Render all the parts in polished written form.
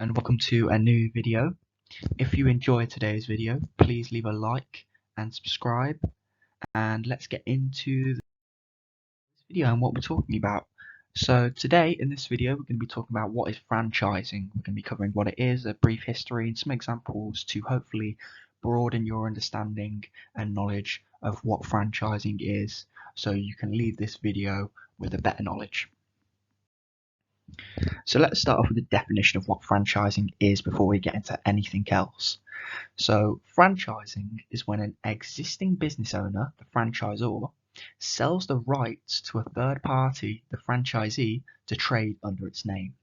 and welcome to a new video. If you enjoyed today's video, please leave a like and subscribe, and let's get into this video and what we're talking about. So today in this video we're going to be talking about what is franchising. We're going to be covering what it is, a brief history and some examples to hopefully broaden your understanding and knowledge of what franchising is, so you can leave this video with a better knowledge. So let's start off with the definition of what franchising is before we get into anything else. So franchising is when an existing business owner, the franchisor, sells the rights to a third party, the franchisee, to trade under its name.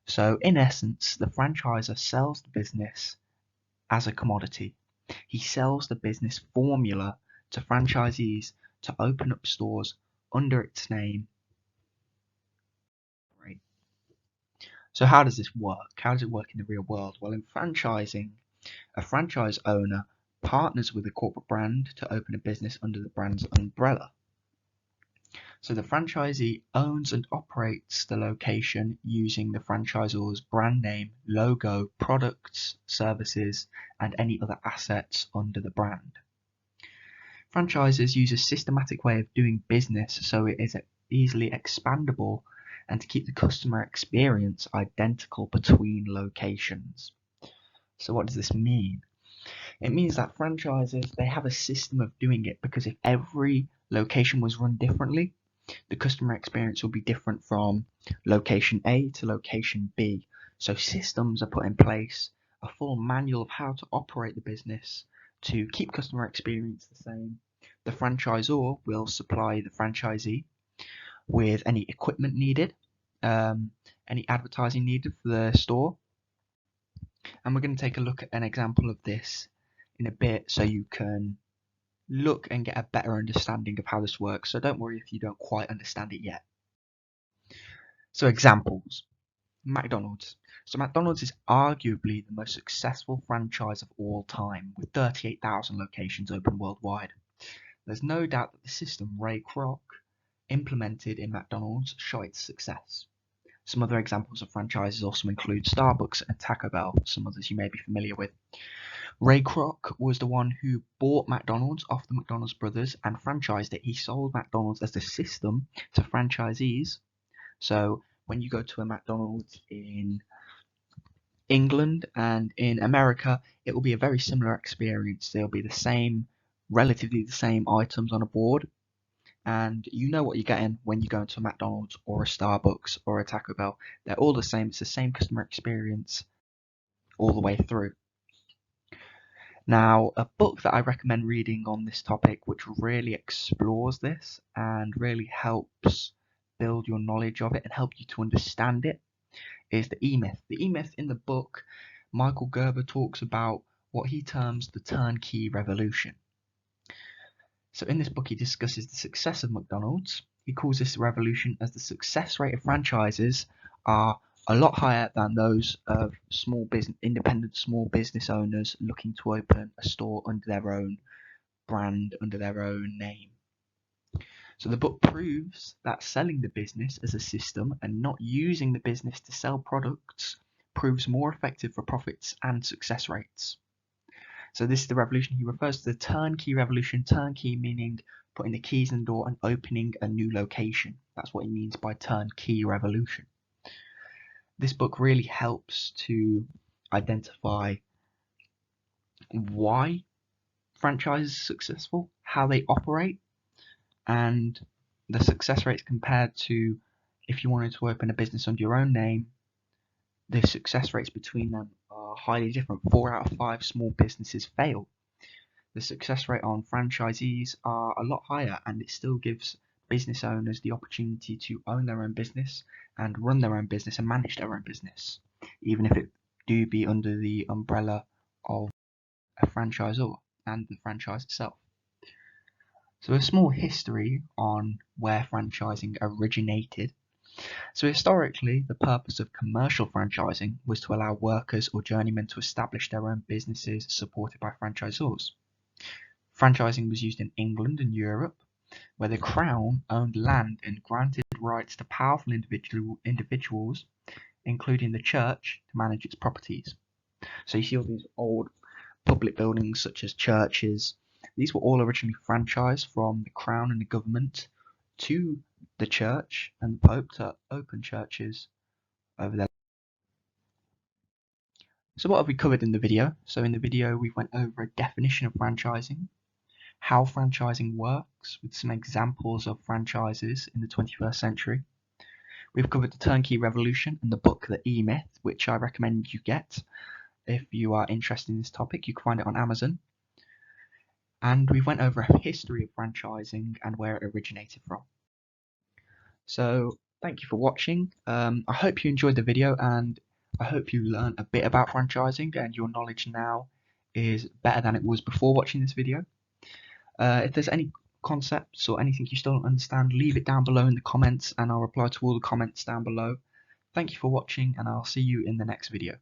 So in essence, the franchisor sells the business as a commodity. He sells the business formula to franchisees to open up stores under its name. So how does this work? How does it work in the real world? Well, in franchising, a franchise owner partners with a corporate brand to open a business under the brand's umbrella. So the franchisee owns and operates the location using the franchisor's brand name, logo, products, services, and any other assets under the brand. Franchises use a systematic way of doing business so it is easily expandable and to keep the customer experience identical between locations. So what does this mean? It means that franchises, they have a system of doing it, because if every location was run differently, the customer experience will be different from location A to location B. So systems are put in place, a full manual of how to operate the business to keep customer experience the same. The franchisor will supply the franchisee with any equipment needed, any advertising needed for the store, and we're going to take a look at an example of this in a bit so you can look and get a better understanding of how this works. So don't worry if you don't quite understand it yet. So examples. McDonald's. So McDonald's is arguably the most successful franchise of all time, with 38,000 locations open worldwide. There's no doubt that the system Ray Kroc implemented in McDonald's show its success. Some other examples of franchises also include Starbucks and Taco Bell, some others you may be familiar with. Ray Kroc was the one who bought McDonald's off the McDonald's brothers and franchised it. He sold McDonald's as the system to franchisees. So when you go to a McDonald's in England and in America, it will be a very similar experience. There'll be the same, relatively the same items on a board, and you know what you're getting when you go into a McDonald's or a Starbucks or a Taco Bell. They're all the same. It's the same customer experience all the way through. Now, a book that I recommend reading on this topic, which really explores this and really helps build your knowledge of it and help you to understand it, is The E-Myth. The E-Myth, in the book, Michael Gerber talks about what he terms the turnkey revolution. So in this book he discusses the success of McDonald's. He calls this revolution as the success rate of franchises are a lot higher than those of independent small business owners looking to open a store under their own brand, under their own name. So the book proves that selling the business as a system and not using the business to sell products proves more effective for profits and success rates. So this is the revolution. He refers to the turnkey revolution, turnkey meaning putting the keys in the door and opening a new location. That's what he means by turnkey revolution. This book really helps to identify why franchises are successful, how they operate, and the success rates compared to if you wanted to open a business under your own name. The success rates between them are highly different. 4 out of 5 small businesses fail. The success rate on franchisees are a lot higher, and it still gives business owners the opportunity to own their own business and run their own business and manage their own business, even if it do be under the umbrella of a franchisor and the franchise itself. So a small history on where franchising originated. So historically, the purpose of commercial franchising was to allow workers or journeymen to establish their own businesses supported by franchisors. Franchising was used in England and Europe, where the Crown owned land and granted rights to powerful individuals including the church, to manage its properties. So you see all these old public buildings such as churches. These were all originally franchised from the crown and the government to the church and the Pope to open churches over there. So what have we covered in the video? So in the video we went over a definition of franchising, how franchising works with some examples of franchises in the 21st century. We've covered the turnkey revolution and the book The E-Myth, which I recommend you get if you are interested in this topic. You can find it on Amazon. And we went over a history of franchising and where it originated from. So thank you for watching. I hope you enjoyed the video, and I hope you learned a bit about franchising and your knowledge now is better than it was before watching this video. If there's any concepts or anything you still don't understand, leave it down below in the comments and I'll reply to all the comments down below. Thank you for watching, and I'll see you in the next video.